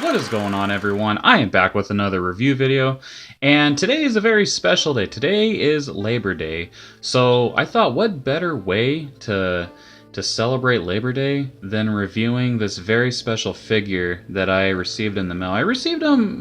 What is going on, everyone? I am back with another review video, and today is a very special day. Today is Labor Day, so I thought what better way to celebrate Labor Day than reviewing this very special figure that I received in the mail. I received him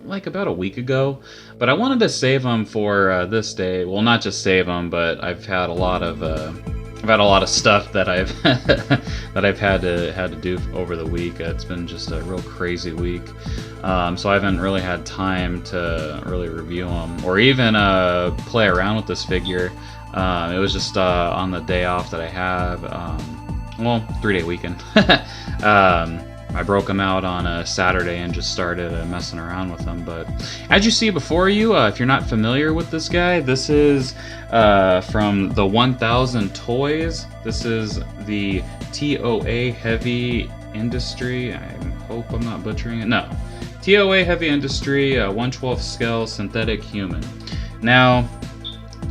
like about a week ago, but I wanted to save him for this day. Well, not just save him, but I've had a lot of stuff that I've that I've had to do over the week. It's been just a real crazy week, so I haven't really had time to really review them or even play around with this figure. It was just on the day off that I have, well, 3-day weekend. I broke them out on a Saturday and just started messing around with them. But as you see before you, if you're not familiar with this guy, this is from the 1000 Toys. This is the TOA Heavy Industry. I hope I'm not butchering it. No, TOA Heavy Industry 1/12 scale synthetic human. Now,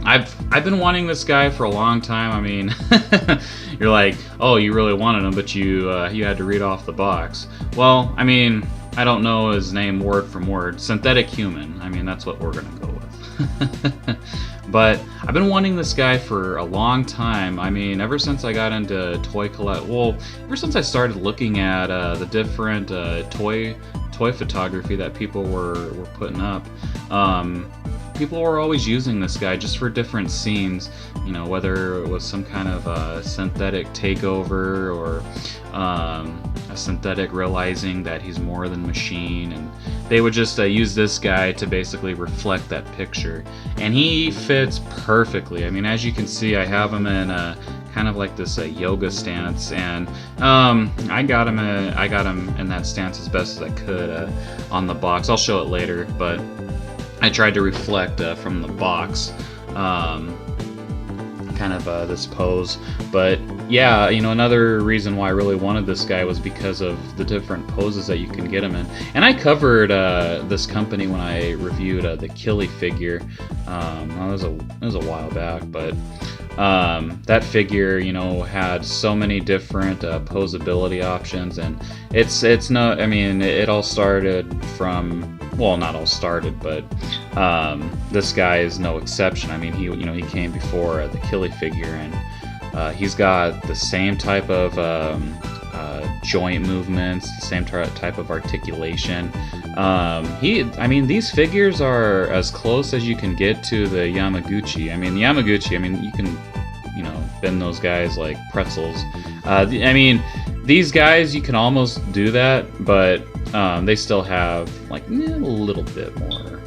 I've been wanting this guy for a long time. I mean, you're like, oh, you really wanted him, but you had to read off the box. Well, I mean, I don't know his name word from word. Synthetic human. I mean, that's what we're gonna go with. But I've been wanting this guy for a long time. I mean, ever since I got into ever since I started looking at the different toy photography that people were putting up. People were always using this guy just for different scenes, you know, whether it was some kind of synthetic takeover or a synthetic realizing that he's more than machine, and they would just use this guy to basically reflect that picture, and he fits perfectly. I mean, as you can see, I have him in kind of like this yoga stance, and I got him in that stance as best as I could on the box. I'll show it later, but I tried to reflect from the box, kind of this pose. But yeah, you know, another reason why I really wanted this guy was because of the different poses that you can get him in. And I covered this company when I reviewed the Killy figure. Well, it was a while back, but that figure, you know, had so many different posability options, and it's no, I mean, it all started from, well, not all started, but this guy is no exception. I mean, he came before the Killy figure, and he's got the same type of joint movements, the same type of articulation. I mean, these figures are as close as you can get to the Yamaguchi. I mean, you can, you know, bend those guys like pretzels. I mean, these guys, you can almost do that, but they still have like a little bit more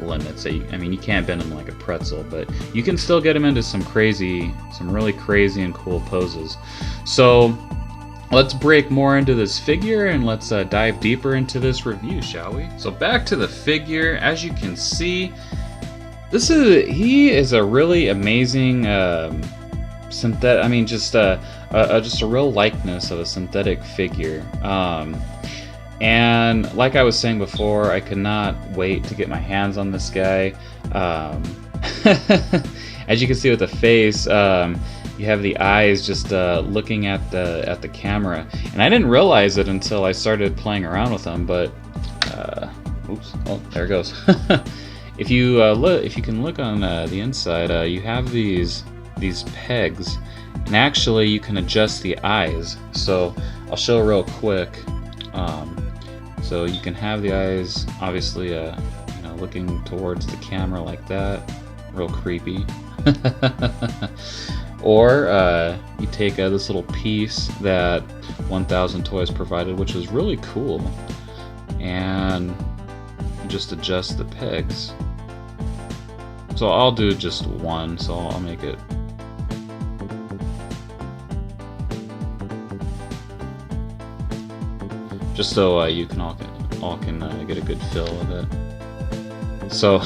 limits. I mean, you can't bend them like a pretzel, but you can still get them into some really crazy and cool poses. So let's break more into this figure and let's dive deeper into this review, shall we? So back to the figure. As you can see, he is a really amazing synthetic. I mean, just a real likeness of a synthetic figure. And like I was saying before, I could not wait to get my hands on this guy. As you can see with the face, you have the eyes just looking at the camera, and I didn't realize it until I started playing around with them. But oops! Oh, there it goes. If you can look on the inside, you have these pegs, and actually you can adjust the eyes. So I'll show real quick. So you can have the eyes, obviously, you know, looking towards the camera like that, real creepy. Or you take this little piece that 1000 Toys provided, which is really cool, and you just adjust the pegs. So I'll do just one, so I'll make it. Just so you can all get a good feel of it. So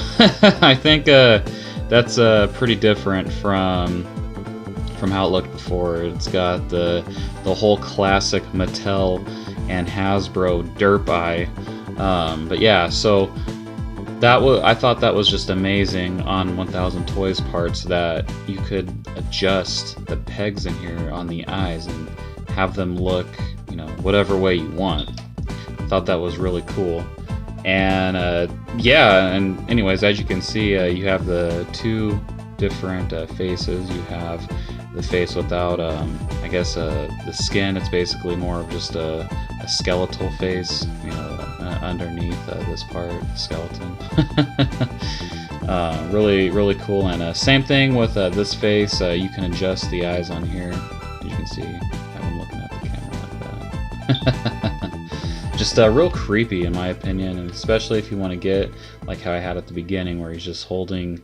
I think that's pretty different from how it looked before. It's got the whole classic Mattel and Hasbro derp eye. But yeah, so I thought that was just amazing on 1000 Toys parts, that you could adjust the pegs in here on the eyes and have them look, you know, whatever way you want. thought that was really cool. And yeah, and anyways, as you can see, you have the two different faces. You have the face without, I guess, the skin. It's basically more of just a skeletal face, you know, underneath this part, the skeleton. Really cool. And same thing with this face. You can adjust the eyes on here. As you can see, I have him looking at the camera like that. Just real creepy in my opinion, and especially if you want to get like how I had at the beginning, where he's just holding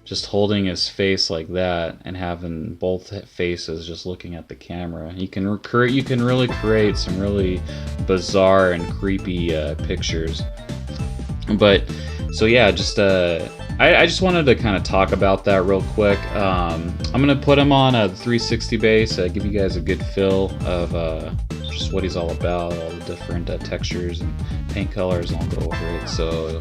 his face like that and having both faces just looking at the camera. You can really create some really bizarre and creepy pictures. But so yeah, just I just wanted to kind of talk about that real quick. I'm gonna put him on a 360 base, give you guys a good feel of just what he's all about, all the different textures and paint colors. I'll go over it. So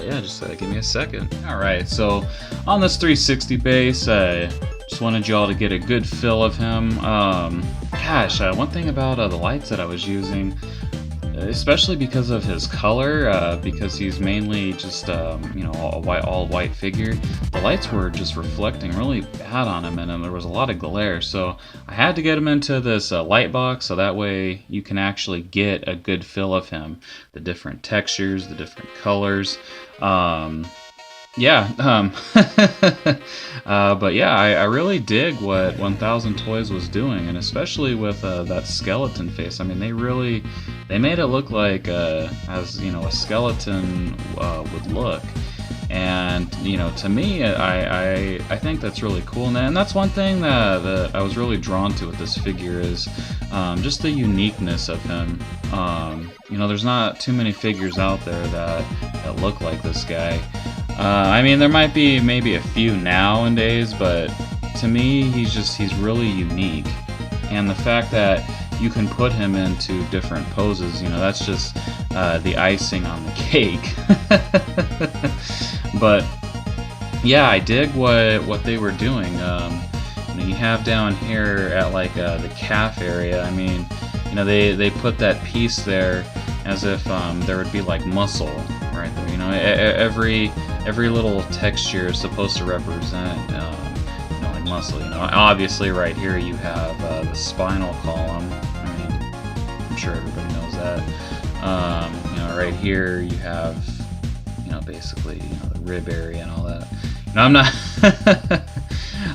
yeah, just give me a second. All right, so on this 360 base, just wanted you all to get a good feel of him. Gosh, one thing about the lights that I was using, especially because of his color, because he's mainly just you know, all white figure, the lights were just reflecting really bad on him, and there was a lot of glare. So I had to get him into this light box, so that way you can actually get a good feel of him, the different textures, the different colors. Yeah, but yeah, I really dig what 1000 Toys was doing, and especially with that skeleton face. I mean, they made it look like as, you know, a skeleton would look. And, you know, to me, I think that's really cool. And that's one thing that I was really drawn to with this figure is just the uniqueness of him. You know, there's not too many figures out there that look like this guy. I mean, there might be maybe a few nowadays, but to me, he's really unique. And the fact that you can put him into different poses, you know, that's just the icing on the cake. But yeah, I dig what they were doing. You know, you have down here at like the calf area, I mean, you know, they put that piece there as if there would be like muscle right there. You know, every little texture is supposed to represent you know, like muscle. You know, obviously right here you have the spinal column. I mean, I'm sure everybody knows that. You know, right here you have, you know, basically, you know, the rib area and all that. You know,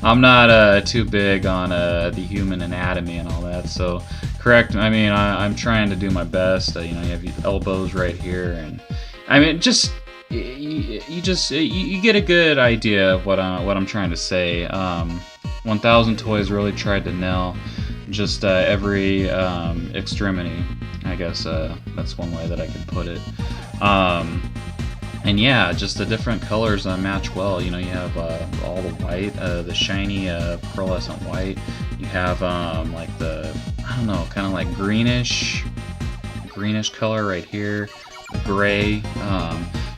I'm not too big on the human anatomy and all that, so correct. I mean, I'm trying to do my best. You know, you have your elbows right here, and I mean, just you get a good idea of what I'm trying to say. 1000 Toys really tried to nail just every extremity. I guess that's one way that I could put it. And yeah, just the different colors match well. You know, you have all the white, the shiny pearlescent white. You have like the, I don't know, kind of like greenish color right here, gray.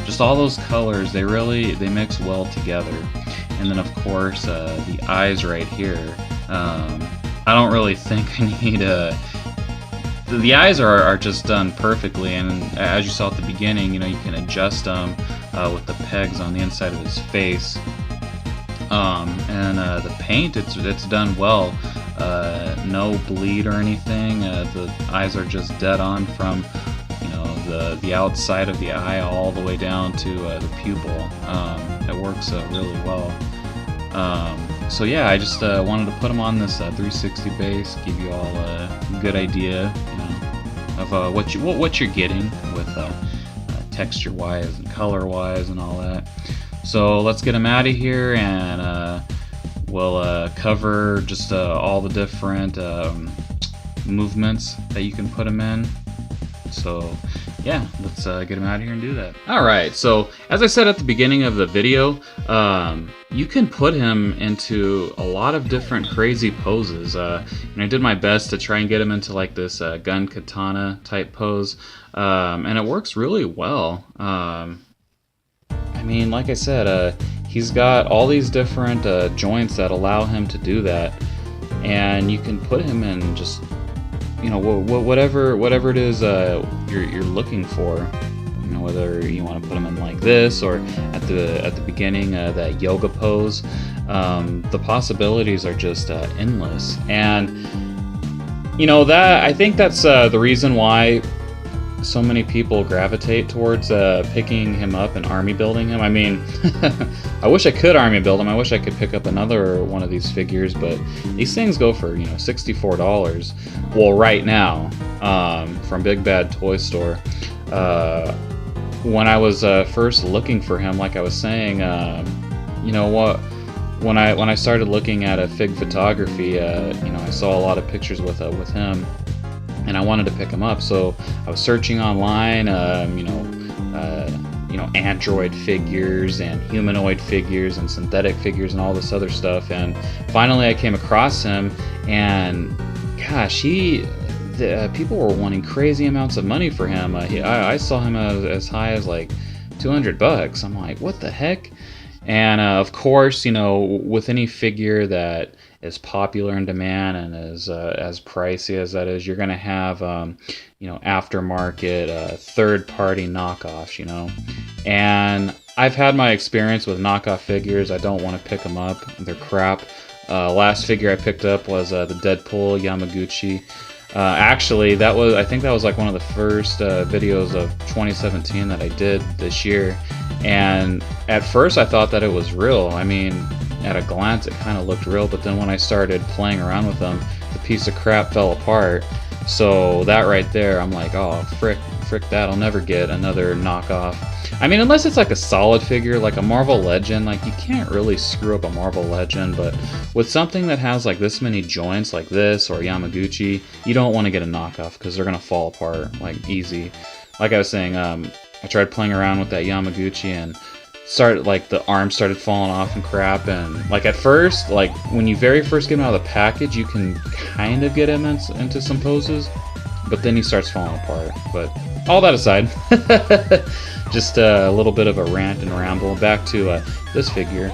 Just all those colors, they mix well together. And then of course the eyes right here. I don't really think I need the eyes are just done perfectly, and as you saw at the beginning, you know, you can adjust them with the pegs on the inside of his face. And the paint, it's done well. No bleed or anything. The eyes are just dead on from, you know, the outside of the eye all the way down to the pupil. It works really well. So yeah, I just wanted to put them on this 360 base, give you all a good idea, you know, of what you're getting with texture-wise and color-wise and all that. So let's get them out of here, and we'll cover just all the different movements that you can put them in. So yeah, let's get him out of here and do that. Alright, so as I said at the beginning of the video, you can put him into a lot of different crazy poses. And I did my best to try and get him into like this gun katana type pose, and it works really well. I mean, like I said, he's got all these different joints that allow him to do that, and you can put him in just you know, whatever it is you're looking for. You know, whether you want to put them in like this or at the beginning that yoga pose. The possibilities are just endless, and you know that I think that's the reason why so many people gravitate towards picking him up and army building him. I mean, I wish I could army build him. I wish I could pick up another one of these figures, but these things go for, you know, $64. Well, right now, from Big Bad Toy Store. When I was first looking for him, like I was saying, you know what? When I started looking at fig photography, you know, I saw a lot of pictures with him, and I wanted to pick him up. So I was searching online, you know, android figures and humanoid figures and synthetic figures and all this other stuff. And finally, I came across him, and gosh, people were wanting crazy amounts of money for him. I saw him as high as like $200. I'm like, what the heck? And of course, you know, with any figure that is popular in demand and is as pricey as that is, you're going to have, you know, aftermarket, third-party knockoffs, you know. And I've had my experience with knockoff figures. I don't want to pick them up. They're crap. Last figure I picked up was the Deadpool Yamaguchi. Actually, I think that was like one of the first videos of 2017 that I did this year. And at first I thought that it was real. I mean, at a glance it kind of looked real, but then when I started playing around with them, the piece of crap fell apart. So that right there, I'm like, oh, frick that, I'll never get another knockoff. I mean, unless it's like a solid figure, like a Marvel Legend, like you can't really screw up a Marvel Legend, but with something that has like this many joints like this or Yamaguchi, you don't want to get a knockoff because they're going to fall apart like easy. Like I was saying, I tried playing around with that Yamaguchi and the arms started falling off and crap, and like at first, like when you very first get him out of the package, you can kind of get him into some poses, but then he starts falling apart. But all that aside, just a little bit of a rant and ramble. Back to this figure.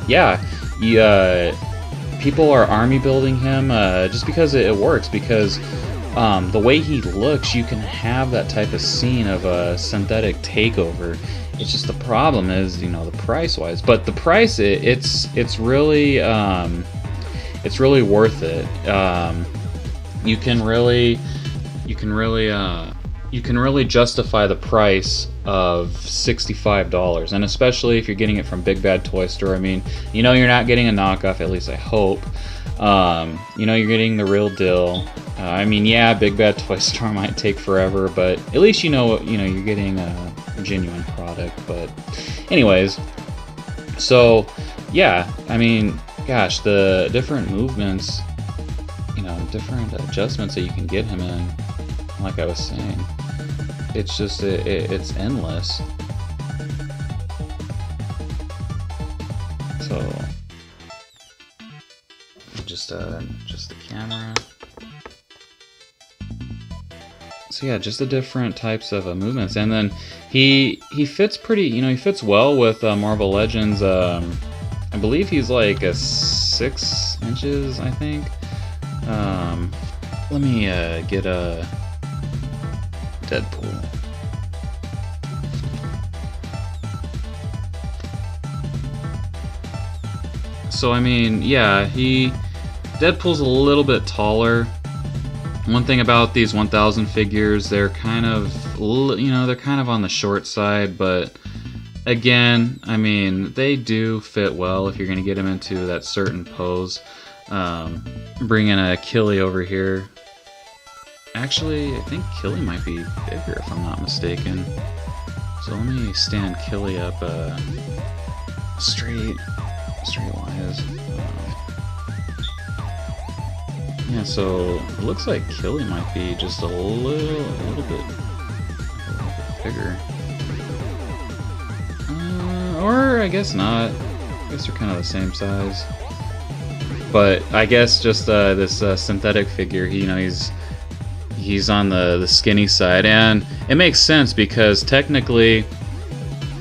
Yeah, people are army building him just because it works, because the way he looks, you can have that type of scene of a synthetic takeover. It's just the problem is, you know, the price wise, but the price it's really worth it. You can really justify the price of $65, and especially if you're getting it from Big Bad Toy Store. I mean, you know, you're not getting a knockoff, at least I hope. You know, you're getting the real deal. I mean, yeah, Big Bad Toy Store might take forever, but at least you know you're getting a genuine product. But anyways, so yeah, I mean, gosh, the different movements, you know, different adjustments that you can get him in, like I was saying, it's just it's endless. So just the camera. So yeah, just the different types of movements, and then he fits pretty. You know, he fits well with Marvel Legends. I believe he's like a 6 inches, I think. Let me get a Deadpool. So I mean, yeah, Deadpool's a little bit taller. One thing about these 1000 figures, they're kind of, you know, they're kind of on the short side, but again, I mean, they do fit well if you're going to get them into that certain pose. Bring in a Killy over here. Actually, I think Killy might be bigger if I'm not mistaken. So let me stand Killy up straight wise. Yeah, so it looks like Killy might be just a little bit bigger. Or I guess not. I guess they're kind of the same size. But I guess just this synthetic figure, you know, he's on the skinny side, and it makes sense because technically,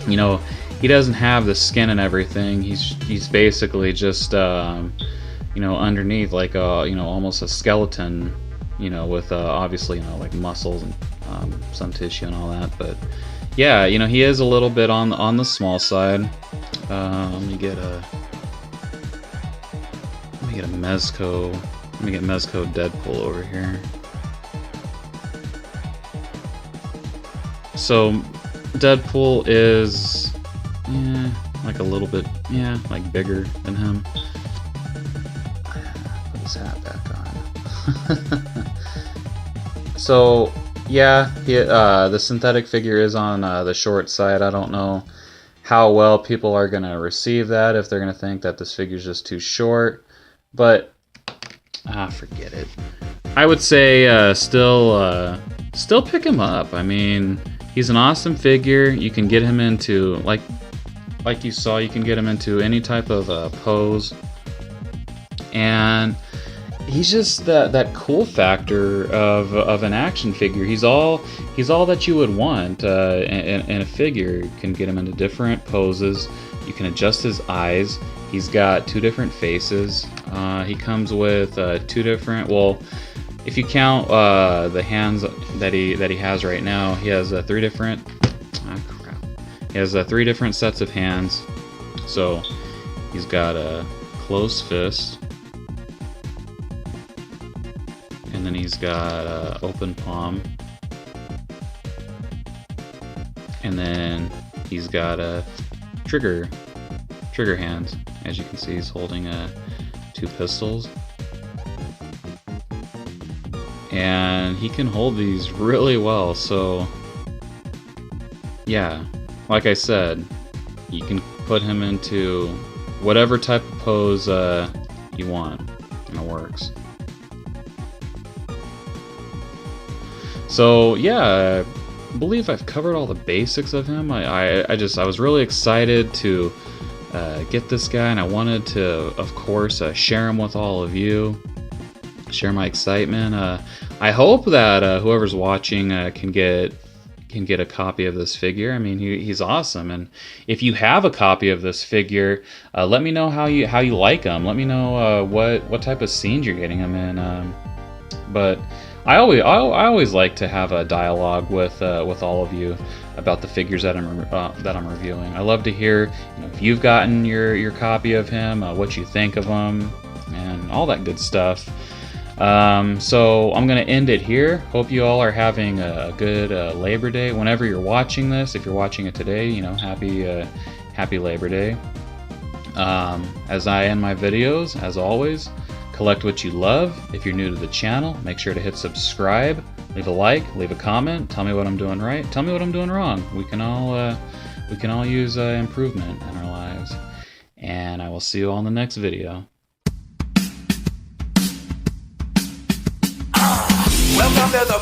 you know, he doesn't have the skin and everything. He's basically just you underneath, like almost a skeleton, with obviously like muscles and some tissue and all that. But yeah, he is a little bit on the small side. Let me get Mezco Deadpool over here. So Deadpool is like a little bit like bigger than him. Put his hat back on. So yeah, the synthetic figure is on the short side. I don't know how well people are gonna receive that, if they're gonna think that this figure's just too short, but forget it. I would say still pick him up. I mean, he's an awesome figure. You can get him into, like you saw, you can get him into any type of pose, and he's just that cool factor of an action figure. He's all that you would want in a figure. You can get him into different poses. You can adjust his eyes. He's got 2 different faces. He comes with 2 different. Well, if you count the hands that he has right now, he has 3 different. He has 3 different sets of hands. So he's got a closed fist, and then he's got open palm, and then he's got trigger hands. As you can see, he's holding 2 pistols, and he can hold these really well. So yeah, like I said, you can put him into whatever type of pose you want, and it works. So yeah, I believe I've covered all the basics of him. I was really excited to get this guy, and I wanted to, of course, share him with all of you, share my excitement. I hope that whoever's watching can get a copy of this figure. I mean, he's awesome, and if you have a copy of this figure, let me know how you like him. Let me know what type of scenes you're getting him in. But I always like to have a dialogue with all of you about the figures that I'm reviewing. I love to hear if you've gotten your copy of him, what you think of him, and all that good stuff. So I'm gonna end it here. Hope you all are having a good Labor Day whenever you're watching this. If you're watching it today, happy Labor Day. As I end my videos, as always, collect what you love. If you're new to the channel, make sure to hit subscribe, leave a like, leave a comment, tell me what I'm doing right, tell me what I'm doing wrong. We can all use improvement in our lives. And I will see you all in the next video. Welcome to the